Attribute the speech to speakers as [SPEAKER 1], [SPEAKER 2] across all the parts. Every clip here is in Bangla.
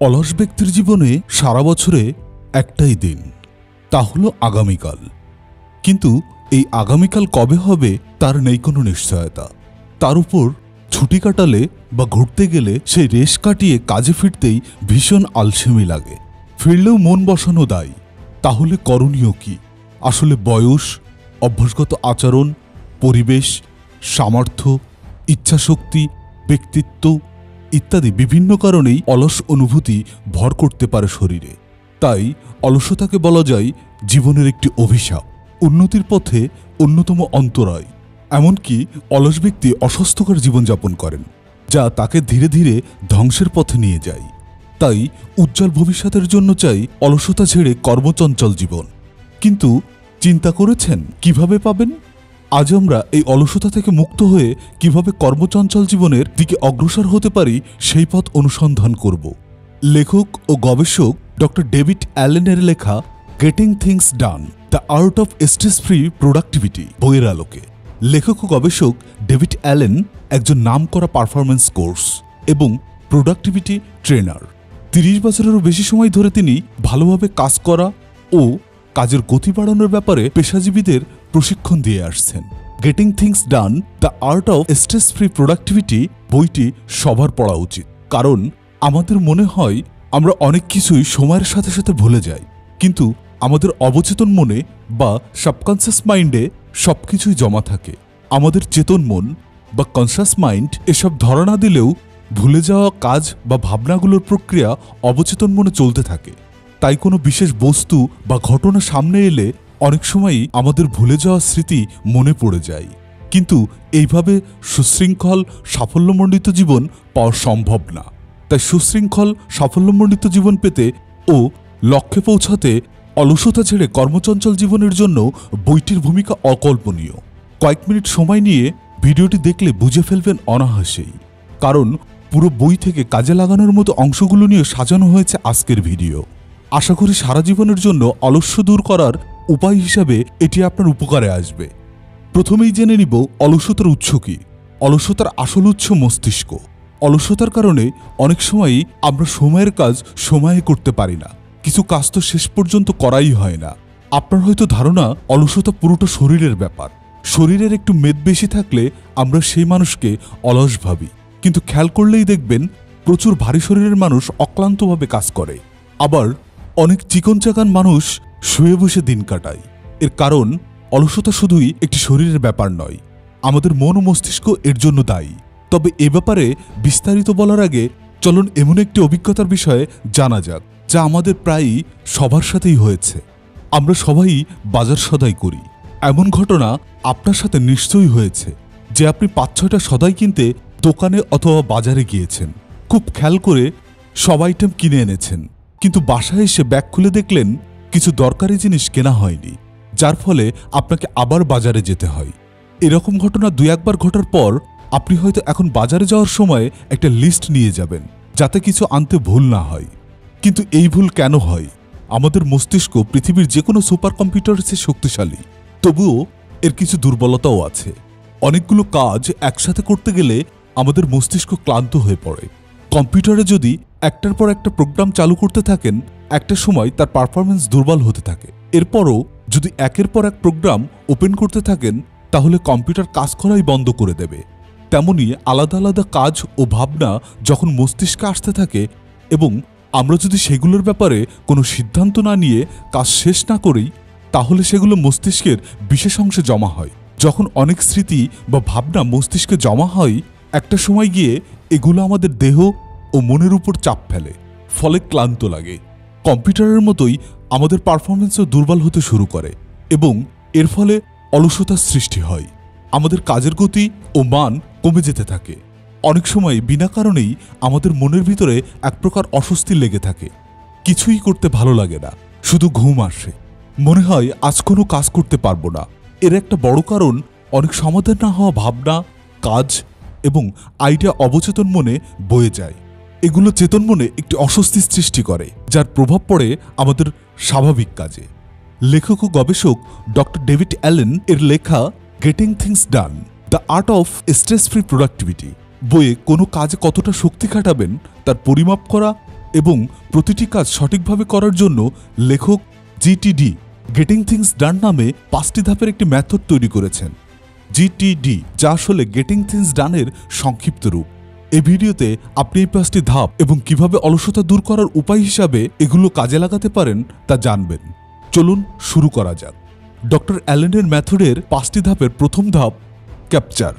[SPEAKER 1] অলস ব্যক্তির জীবনে সারা বছরে একটাই দিন, তা হলো আগামীকাল। কিন্তু এই আগামীকাল কবে হবে তার নেই কোনো নিশ্চয়তা। তার উপর ছুটি কাটালে বা ঘুরতে গেলে সেই রেশ কাটিয়ে কাজে ফিরতেই ভীষণ আলসেমি লাগে। ফিরলেও মন বসানো দায়। তাহলে করণীয় কি? আসলে বয়স, অভ্যাসগত আচরণ, পরিবেশ, সামর্থ্য, ইচ্ছাশক্তি, ব্যক্তিত্ব ইত্যাদি বিভিন্ন কারণেই অলস অনুভূতি ভর করতে পারে শরীরে। তাই অলসতাকে বলা যায় জীবনের একটি অভিশাপ, উন্নতির পথে অন্যতম অন্তরায়। এমনকি অলস ব্যক্তি অস্বাস্থ্যকর জীবনযাপন করেন, যা তাকে ধীরে ধীরে ধ্বংসের পথে নিয়ে যায়। তাই উজ্জ্বল ভবিষ্যতের জন্য চাই অলসতা ছেড়ে কর্মচঞ্চল জীবন। কিন্তু চিন্তা করেছেন কিভাবে পাবেন? আজ আমরা এই অলসতা থেকে মুক্ত হয়ে কিভাবে কর্মচঞ্চল জীবনের দিকে অগ্রসর হতে পারি সেই পথ অনুসন্ধান করব। লেখক ও গবেষক ডক্টর ডেভিড অ্যালেনের লেখা getting things done, the art of stress free productivity বইয়ের আলোকে। লেখক ও গবেষক ডেভিড অ্যালেন একজন নামকরা পারফরম্যান্স কোর্স এবং প্রোডাক্টিভিটি ট্রেনার। ৩০ বছরেরও বেশি সময় ধরে তিনি ভালোভাবে কাজ করা ও কাজের গতি বাড়ানোর ব্যাপারে পেশাজীবীদের প্রশিক্ষণ দিয়ে আসছেন। Getting things done, the art of stress free productivity বইটি সবার পড়া উচিত। কারণ আমাদের মনে হয় আমরা অনেক কিছুই সময়ের সাথে সাথে ভুলে যাই, কিন্তু আমাদের অবচেতন মনে বা সাবকনসিয়াস মাইন্ডে সবকিছুই জমা থাকে। আমাদের চেতন মন বা কনসাস মাইন্ড এসব ধরা না দিলেও ভুলে যাওয়া কাজ বা ভাবনাগুলোর প্রক্রিয়া অবচেতন মনে চলতে থাকে। তাই কোনো বিশেষ বস্তু বা ঘটনা সামনে এলে অনেক সময়ই আমাদের ভুলে যাওয়া স্মৃতি মনে পড়ে যায়। কিন্তু এইভাবে সুশৃঙ্খল সাফল্যমণ্ডিত জীবন পাওয়া সম্ভব না। তাই সুশৃঙ্খল সাফল্যমণ্ডিত জীবন পেতে ও লক্ষ্যে পৌঁছাতে অলসতা ছেড়ে কর্মচঞ্চল জীবনের জন্য বইটির ভূমিকা অকল্পনীয়। কয়েক মিনিট সময় নিয়ে ভিডিওটি দেখলে বুঝে ফেলবেন অনায়াসেই, কারণ পুরো বই থেকে কাজে লাগানোর মতো অংশগুলো নিয়ে সাজানো হয়েছে আজকের ভিডিও। আশা করি সারা জীবনের জন্য অলস্য দূর করার উপায় হিসাবে এটি আপনার উপকারে আসবে। প্রথমেই জেনে নিব অলসতার উৎস কি। অলসতার আসল উৎস মস্তিষ্ক। অলসতার কারণে অনেক সময়ই আমরা সময়ের কাজ সময়ে করতে পারি না। কিছু কাজ তো শেষ পর্যন্ত করাই হয় না। আপনার হয়তো ধারণা অলসতা পুরোটা শরীরের ব্যাপার। শরীরের একটু মেদ বেশি থাকলে আমরা সেই মানুষকে অলস ভাবি, কিন্তু খেয়াল করলেই দেখবেন প্রচুর ভারী শরীরের মানুষ অক্লান্তভাবে কাজ করে। আবার অনেক চিকন চাকান মানুষ শুয়ে বসে দিন কাটায়। এর কারণ অলসতা শুধুই একটি শরীরের ব্যাপার নয়, আমাদের মন ও মস্তিষ্ক এর জন্য দায়ী। তবে এ ব্যাপারে বিস্তারিত বলার আগে চলুন এমন একটি অভিজ্ঞতার বিষয়ে জানা যাক, যা আমাদের প্রায়ই সবার সাথেই হয়েছে। আমরা সবাই বাজার সদাই করি। এমন ঘটনা আপনার সাথে নিশ্চয়ই হয়েছে যে আপনি ৫-৬টা সদাই কিনতে দোকানে অথবা বাজারে গিয়েছেন। খুব খেয়াল করে সব আইটেম কিনে এনেছেন, কিন্তু বাসায় এসে ব্যাগ খুলে দেখলেন কিছু দরকারি জিনিস কেনা হয়নি, যার ফলে আপনাকে আবার বাজারে যেতে হয়। এরকম ঘটনা ২-১বার ঘটার পর আপনি হয়তো এখন বাজারে যাওয়ার সময় একটা লিস্ট নিয়ে যাবেন, যাতে কিছু আনতে ভুল না হয়। কিন্তু এই ভুল কেন হয়? আমাদের মস্তিষ্ক পৃথিবীর যে কোনো সুপার কম্পিউটারের চেয়ে শক্তিশালী, তবুও এর কিছু দুর্বলতাও আছে। অনেকগুলো কাজ একসাথে করতে গেলে আমাদের মস্তিষ্ক ক্লান্ত হয়ে পড়ে। কম্পিউটারে যদি একটার পর একটা প্রোগ্রাম চালু করতে থাকেন, একটা সময় তার পারফরমেন্স দুর্বল হতে থাকে। এরপরও যদি একের পর এক প্রোগ্রাম ওপেন করতে থাকেন, তাহলে কম্পিউটার কাজ করাই বন্ধ করে দেবে। তেমনি আলাদা আলাদা কাজ ও ভাবনা যখন মস্তিষ্কে আসতে থাকে এবং আমরা যদি সেগুলোর ব্যাপারে কোনো সিদ্ধান্ত না নিয়ে কাজ শেষ না করি, তাহলে সেগুলো মস্তিষ্কের বিশেষ অংশে জমা হয়। যখন অনেক স্মৃতি বা ভাবনা মস্তিষ্কে জমা হয়, একটা সময় গিয়ে এগুলো আমাদের দেহ ও মনের উপর চাপ ফেলে, ফলে ক্লান্ত লাগে। কম্পিউটারের মতোই আমাদের পারফরমেন্সও দুর্বল হতে শুরু করে এবং এর ফলে অলসতার সৃষ্টি হয়। আমাদের কাজের গতি ও মান কমে যেতে থাকে। অনেক সময় বিনা কারণেই আমাদের মনের ভিতরে এক প্রকার অস্বস্তি লেগে থাকে। কিছুই করতে ভালো লাগে না, শুধু ঘুম আসে। মনে হয় আজ কোনো কাজ করতে পারবো না। এর একটা বড় কারণ অনেক সমাধান না হওয়া ভাবনা, কাজ এবং আইডিয়া অবচেতন মনে বয়ে যায়। এগুলো চেতন মনে একটি অস্বস্তি সৃষ্টি করে, যার প্রভাব পড়ে আমাদের স্বাভাবিক কাজে। লেখক ও গবেষক ডক্টর ডেভিড অ্যালেন এর লেখা getting things done, the art of stress free productivity বইয়ে কোনো কাজে কতটা শক্তি খাটাবেন তার পরিমাপ করা এবং প্রতিটি কাজ সঠিকভাবে করার জন্য লেখক জিটিডি গেটিং থিংস ডান নামে 5টি ধাপের একটি মেথড তৈরি করেছেন। জিটিডি যা আসলে গেটিং থিংস ডানের সংক্ষিপ্ত রূপ। এই ভিডিওতে আপনি এই 5টি ধাপ এবং কিভাবে অলসতা দূর করার উপায় হিসাবে এগুলো কাজে লাগাতে পারেন তা জানবেন। চলুন শুরু করা যাক। ডক্টর অ্যালেনের মেথডের 5টি ধাপের প্রথম ধাপ ক্যাপচার,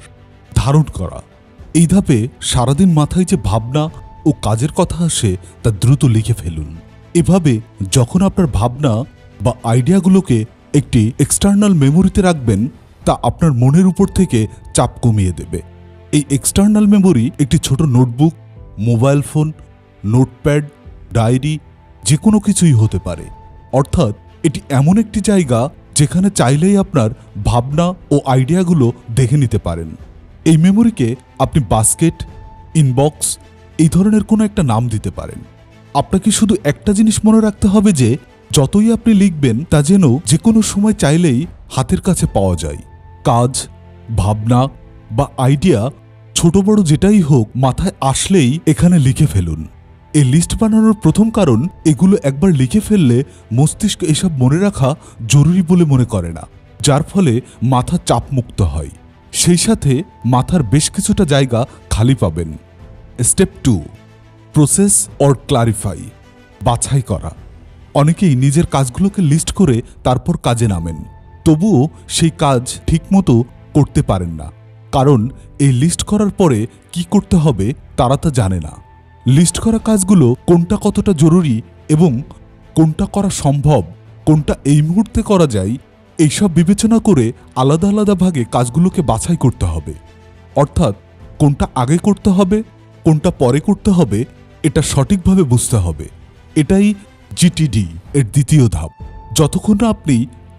[SPEAKER 1] ধারণ করা। এই ধাপে সারাদিন মাথায় যে ভাবনা ও কাজের কথা আসে তা দ্রুত লিখে ফেলুন। এভাবে যখন আপনার ভাবনা বা আইডিয়াগুলোকে একটি এক্সটার্নাল মেমোরিতে রাখবেন, তা আপনার মনের উপর থেকে চাপ কমিয়ে দেবে। এই এক্সটার্নাল মেমোরি একটি ছোট notebook, mobile phone, notepad, diary যে কোনো কিছুই হতে পারে। অর্থাৎ এটি এমন একটি জায়গা যেখানে চাইলেই আপনার ভাবনা ও আইডিয়াগুলো দেখে নিতে পারেন। এই মেমোরিকে আপনি বাস্কেট, ইনবক্স এই ধরনের কোনো একটা নাম দিতে পারেন। আপনাকে শুধু একটা জিনিস মনে রাখতে হবে যে যতই আপনি লিখবেন তা যেন যে কোনো সময় চাইলেই হাতের কাছে পাওয়া যায়। কাজ, ভাবনা বা আইডিয়া ছোট বড় যেটাই হোক, মাথায় আসলেই এখানে লিখে ফেলুন। এই লিস্ট বানানোর প্রথম কারণ, এগুলো একবার লিখে ফেললে মস্তিষ্ক এসব মনে রাখা জরুরি বলে মনে করে না, যার ফলে মাথা চাপমুক্ত হয়। সেই সাথে মাথার বেশ কিছুটা জায়গা খালি পাবেন। স্টেপ 2, প্রসেস অর ক্লারিফাই, বাছাই করা। অনেকেই নিজের কাজগুলোকে লিস্ট করে তারপর কাজে নামেন, তবুও সেই কাজ ঠিকমতো করতে পারেন না, কারণ এই লিস্ট করার পরে কি করতে হবে তারা তা জানে না। লিস্ট করা কাজগুলো কোনটা কতটা জরুরি এবং কোনটা করা সম্ভব, কোনটা এই মুহূর্তে করা যায়, এইসব বিবেচনা করে আলাদা আলাদা ভাগে কাজগুলোকে বাছাই করতে হবে। অর্থাৎ কোনটা আগে করতে হবে, কোনটা পরে করতে হবে, এটা সঠিকভাবে বুঝতে হবে। এটাই জিটিডি এর দ্বিতীয় ধাপ। যতক্ষণ না আপনি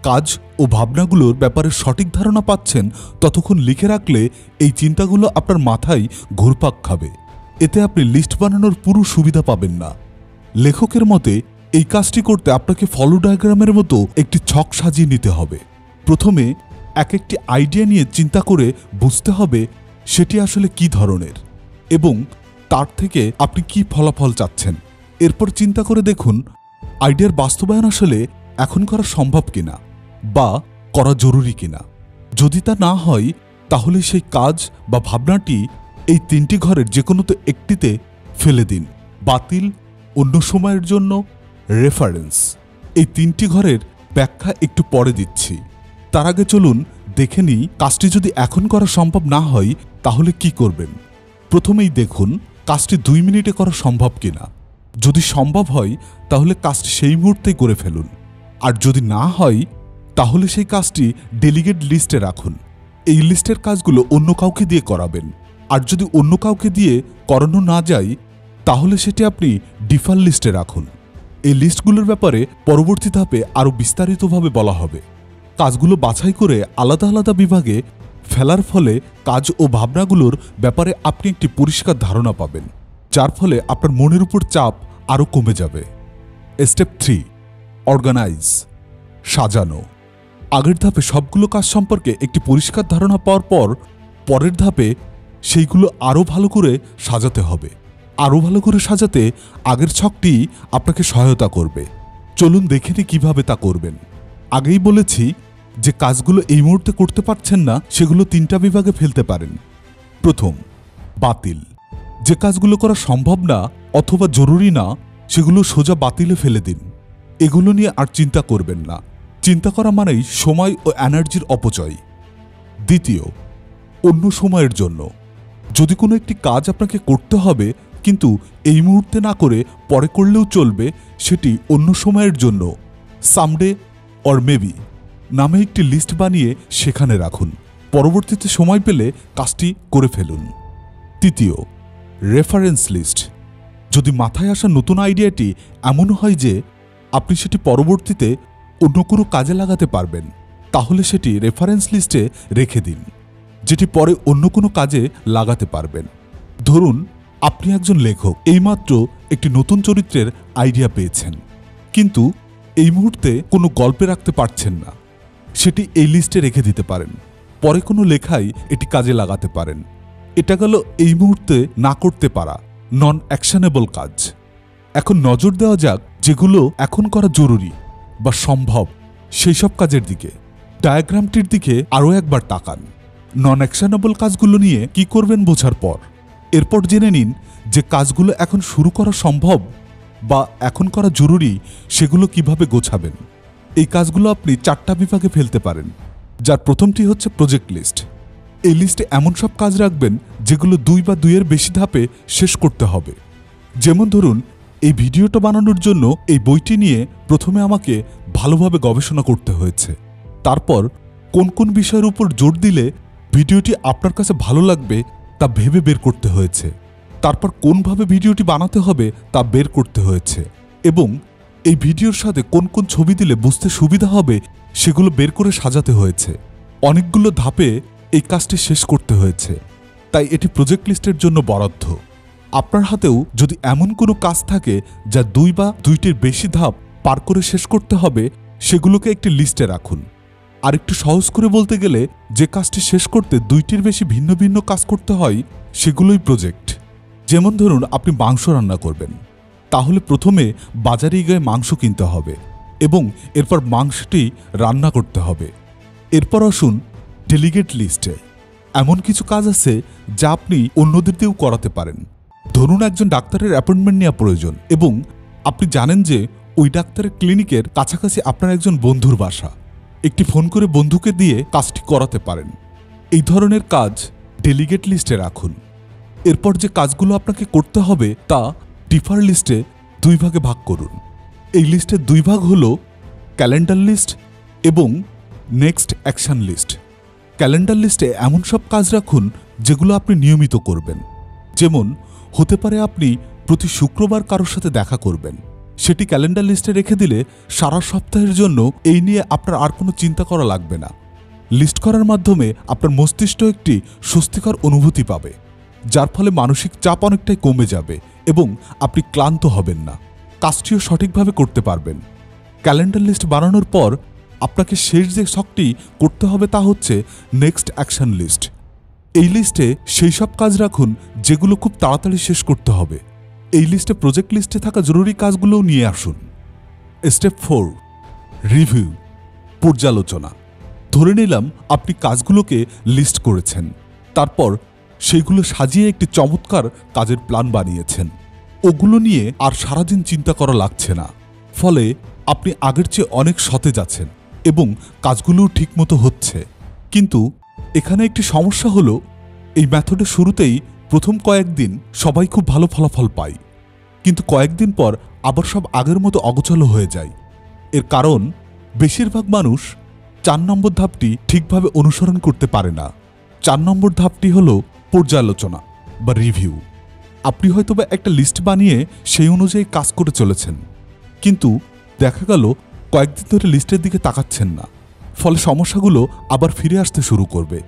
[SPEAKER 1] কাজ ও ভাবনাগুলোর ব্যাপারে সঠিক ধারণা পাচ্ছেন, ততক্ষণ লিখে রাখলে এই চিন্তাগুলো আপনার মাথায় ঘুরপাক খাবে। এতে আপনি লিস্ট বানানোর পুরো সুবিধা পাবেন না। লেখকের মতে এই কাজটি করতে আপনাকে ফলো ডায়াগ্রামের মতো একটি ছক সাজিয়ে নিতে হবে। প্রথমে এক একটি আইডিয়া নিয়ে চিন্তা করে বুঝতে হবে সেটি আসলে কি ধরনের এবং তার থেকে আপনি কি ফলাফল চাচ্ছেন। এরপর চিন্তা করে দেখুন আইডিয়ার বাস্তবায়ন আসলে এখন করা সম্ভব কিনা বা করা জরুরি কিনা। যদি তা না হয়, তাহলে সেই কাজ বা ভাবনাটি এই 3টি ঘরের যে কোনোতে একটিতে ফেলে দিন। বাতিল, অন্য সময়ের জন্য, রেফারেন্স। এই 3টি ঘরের ব্যাখ্যা একটু পরে দিচ্ছি। তার আগে চলুন দেখে নিই কাজটি যদি এখন করা সম্ভব না হয় তাহলে কি করবেন। প্রথমেই দেখুন কাজটি 2 মিনিটে করা সম্ভব কিনা। যদি সম্ভব হয় তাহলে কাজটি সেই মুহূর্তেই করে ফেলুন, আর যদি না হয় তাহলে সেই কাজটি ডেলিগেট লিস্টে রাখুন। এই লিস্টের কাজগুলো অন্য কাউকে দিয়ে করাবেন, আর যদি অন্য কাউকে দিয়ে করানো না যায় তাহলে সেটি আপনি ডিফার লিস্টে রাখুন। এই লিস্টগুলোর ব্যাপারে পরবর্তী ধাপে আরও বিস্তারিতভাবে বলা হবে। কাজগুলো বাছাই করে আলাদা আলাদা বিভাগে ফেলার ফলে কাজ ও ভাবনাগুলোর ব্যাপারে আপনি একটি পরিষ্কার ধারণা পাবেন, যার ফলে আপনার মনের উপর চাপ আরও কমে যাবে। স্টেপ 3, অর্গানাইজ, সাজানো। আগের ধাপে সবগুলো কাজ সম্পর্কে একটি পরিষ্কার ধারণা পাওয়ার পর পরের ধাপে সেইগুলো আরও ভালো করে সাজাতে হবে। আরও ভালো করে সাজাতে আগের ছকটি আপনাকে সহায়তা করবে। চলুন দেখে নিই কীভাবে তা করবেন। আগেই বলেছি যে কাজগুলো এই মুহূর্তে করতে পারছেন না সেগুলো 3টা বিভাগে ফেলতে পারেন। প্রথম, বাতিল। যে কাজগুলো করা সম্ভব না অথবা জরুরি না সেগুলো সোজা বাতিলে ফেলে দিন। এগুলো নিয়ে আর চিন্তা করবেন না। চিন্তা করা মানেই সময় ও এনার্জির অপচয়। দ্বিতীয়, অন্য সময়ের জন্য। যদি কোনো একটি কাজ আপনাকে করতে হবে কিন্তু এই মুহূর্তে না করে পরে করলেও চলবে, সেটি অন্য সময়ের জন্য সামডে অর মেবি নামে একটি লিস্ট বানিয়ে সেখানে রাখুন। পরবর্তীতে সময় পেলে কাজটি করে ফেলুন। তৃতীয়, রেফারেন্স লিস্ট। যদি মাথায় আসা নতুন আইডিয়াটি এমন হয় যে আপনি সেটি পরবর্তীতে অন্য কোনো কাজে লাগাতে পারবেন, তাহলে সেটি রেফারেন্স লিস্টে রেখে দিন, যেটি পরে অন্য কোনো কাজে লাগাতে পারবেন। ধরুন আপনি একজন লেখক, এইমাত্র একটি নতুন চরিত্রের আইডিয়া পেয়েছেন, কিন্তু এই মুহূর্তে কোনো গল্পে রাখতে পারছেন না। সেটি এই লিস্টে রেখে দিতে পারেন, পরে কোনো লেখায় এটি কাজে লাগাতে পারেন। এটা গেল এই মুহূর্তে না করতে পারা নন অ্যাকশনেবল কাজ। এখন নজর দেওয়া যাক যেগুলো এখন করা জরুরি বা সম্ভব সেই সব কাজের দিকে। ডায়াগ্রামটির দিকে আরও একবার তাকান। নন অ্যাকশনেবল কাজগুলো নিয়ে কি করবেন বোঝার পর এরপর জেনে নিন যে কাজগুলো এখন শুরু করা সম্ভব বা এখন করা জরুরি সেগুলো কিভাবে গোছাবেন। এই কাজগুলো আপনি 4টা বিভাগে ফেলতে পারেন, যার প্রথমটি হচ্ছে প্রজেক্ট লিস্ট। এই লিস্টে এমন সব কাজ রাখবেন যেগুলো 2 বা 2-এর বেশি ধাপে শেষ করতে হবে। যেমন ধরুন, এই ভিডিওটা বানানোর জন্য এই বইটি নিয়ে প্রথমে আমাকে ভালোভাবে গবেষণা করতে হয়েছে। তারপর কোন কোন বিষয়ের উপর জোর দিলে ভিডিওটি আপনার কাছে ভালো লাগবে তা ভেবে বের করতে হয়েছে। তারপর কোনভাবে ভিডিওটি বানাতে হবে তা বের করতে হয়েছে এবং এই ভিডিওর সাথে কোন কোন ছবি দিলে বুঝতে সুবিধা হবে সেগুলো বের করে সাজাতে হয়েছে। অনেকগুলো ধাপে এই কাজটি শেষ করতে হয়েছে, তাই এটি প্রজেক্ট লিস্টের জন্য বরাদ্দ। আপনার হাতেও যদি এমন কোনো কাজ থাকে যা 2 বা 2টির বেশি ধাপ পার করে শেষ করতে হবে, সেগুলোকে একটি লিস্টে রাখুন। আর একটু সহজ করে বলতে গেলে যে কাজটি শেষ করতে 2টির বেশি ভিন্ন ভিন্ন কাজ করতে হয় সেগুলোই প্রজেক্ট। যেমন ধরুন, আপনি মাংস রান্না করবেন, তাহলে প্রথমে বাজারে গিয়ে মাংস কিনতে হবে এবং এরপর মাংসটি রান্না করতে হবে। এরপর আসুন ডেলিগেট লিস্টে। এমন কিছু কাজ আছে যা আপনি অন্যদের দিয়েও করাতে পারেন। ধরুন, একজন ডাক্তারের অ্যাপয়েন্টমেন্ট নেওয়া প্রয়োজন এবং আপনি জানেন যে ওই ডাক্তারের ক্লিনিকের কাছাকাছি আপনার একজন বন্ধুর বাসা। একটি ফোন করে বন্ধুকে দিয়ে কাজটি করাতে পারেন। এই ধরনের কাজ ডেলিগেট লিস্টে রাখুন। এরপর যে কাজগুলো আপনাকে করতে হবে তা ডিফার লিস্টে 2 ভাগে ভাগ করুন। এই লিস্টের 2 ভাগ হল ক্যালেন্ডার লিস্ট এবং নেক্সট অ্যাকশন লিস্ট। ক্যালেন্ডার লিস্টে এমন সব কাজ রাখুন যেগুলো আপনি নিয়মিত করবেন। যেমন হতে পারে আপনি প্রতি শুক্রবার কারোর সাথে দেখা করবেন, সেটি ক্যালেন্ডার লিস্টে রেখে দিলে সারা সপ্তাহের জন্য এই নিয়ে আপনার আর কোনো চিন্তা করা লাগবে না। লিস্ট করার মাধ্যমে আপনার মস্তিষ্ক একটি স্বস্তিকর অনুভূতি পাবে, যার ফলে মানসিক চাপ অনেকটাই কমে যাবে এবং আপনি ক্লান্ত হবেন না, কাজটিও সঠিকভাবে করতে পারবেন। ক্যালেন্ডার লিস্ট বানানোর পর আপনাকে শেষ যে শখটি করতে হবে তা হচ্ছে নেক্সট অ্যাকশন লিস্ট। এই লিস্টে সেই সব কাজ রাখুন যেগুলো খুব তাড়াতাড়ি শেষ করতে হবে। এই লিস্টে প্রজেক্ট লিস্টে থাকা জরুরি কাজগুলোও নিয়ে আসুন। স্টেপ 4, রিভিউ, পর্যালোচনা। ধরে নিলাম আপনি কাজগুলোকে লিস্ট করেছেন, তারপর সেইগুলো সাজিয়ে একটি চমৎকার কাজের প্ল্যান বানিয়েছেন। ওগুলো নিয়ে আর সারাদিন চিন্তা করা লাগছে না, ফলে আপনি আগের চেয়ে অনেক সতেজ আছেন এবং কাজগুলোও ঠিকমতো হচ্ছে। কিন্তু এখানে একটি সমস্যা হলো, এই মেথডের শুরুতেই প্রথম কয়েকদিন সবাই খুব ভালো ফলাফল পায়, কিন্তু কয়েকদিন পর আবার সব আগের মতো অগোছালো হয়ে যায়। এর কারণ বেশিরভাগ মানুষ 4 নম্বর ধাপটি ঠিকভাবে অনুসরণ করতে পারে না। 4 নম্বর ধাপটি হল পর্যালোচনা বা রিভিউ। আপনি হয়তোবা একটা লিস্ট বানিয়ে সেই অনুযায়ী কাজ করে চলেছেন, কিন্তু দেখা গেল কয়েকদিন ধরে লিস্টের দিকে তাকাচ্ছেন না, ফলে সমস্যাগুলো আবার ফিরে আসতে শুরু করবে।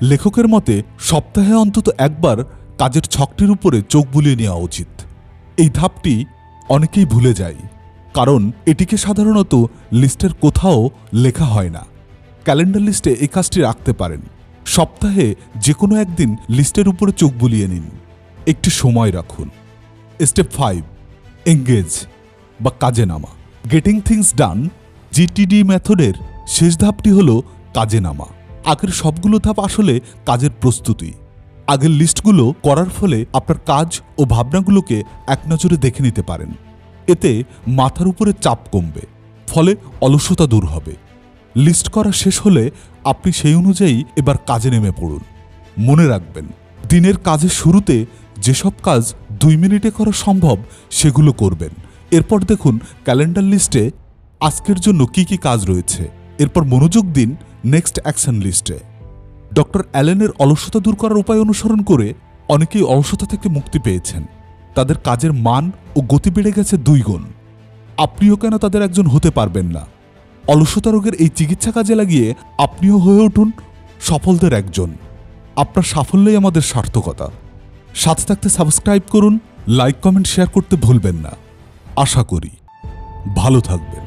[SPEAKER 1] লেখকের মতে সপ্তাহে অন্তত একবার কাজের ছকটির উপরে চোখ বুলিয়ে নেওয়া উচিত। এই ধাপটি অনেকেই ভুলে যায়, কারণ এটিকে সাধারণত লিস্টের কোথাও লেখা হয় না। ক্যালেন্ডার লিস্টে এই কাজটি রাখতে পারেন। সপ্তাহে যে কোনো একদিন লিস্টের উপরে চোখ বুলিয়ে নিন, একটি সময় রাখুন। স্টেপ 5, এঙ্গেজ বা কাজে নামা। গেটিং থিংস ডান জিটিডি মেথডের শেষ ধাপটি হল কাজে নামা। আগের সবগুলো ধাপ আসলে কাজের প্রস্তুতি। আগের লিস্টগুলো করার ফলে আপনার কাজ ও ভাবনাগুলোকে এক নজরে দেখে নিতে পারেন। এতে মাথার উপরে চাপ কমবে, ফলে অলসতা দূর হবে। লিস্ট করা শেষ হলে আপনি সেই অনুযায়ী এবার কাজে নেমে পড়ুন। মনে রাখবেন, দিনের কাজের শুরুতে যেসব কাজ 2 মিনিটে করা সম্ভব সেগুলো করবেন। এরপর দেখুন ক্যালেন্ডার লিস্টে আজকের জন্য কি কি কাজ রয়েছে। এরপর মনোযোগ দিন নেক্সট অ্যাকশন লিস্টে। ডক্টর অ্যালেনের অলসতা দূর করার উপায় অনুসরণ করে অনেকেই অলসতা থেকে মুক্তি পেয়েছেন। তাদের কাজের মান ও গতি বেড়ে গেছে 2 গুণ। আপনিও কেন তাদের একজন হতে পারবেন না? অলসতা রোগের এই চিকিৎসা কাজে লাগিয়ে আপনিও হয়ে উঠুন সফলদের একজন। আপনার সাফল্যই আমাদের সার্থকতা। সাথে থাকতে সাবস্ক্রাইব করুন, লাইক, কমেন্ট, শেয়ার করতে ভুলবেন না। আশা করি ভালো থাকবেন।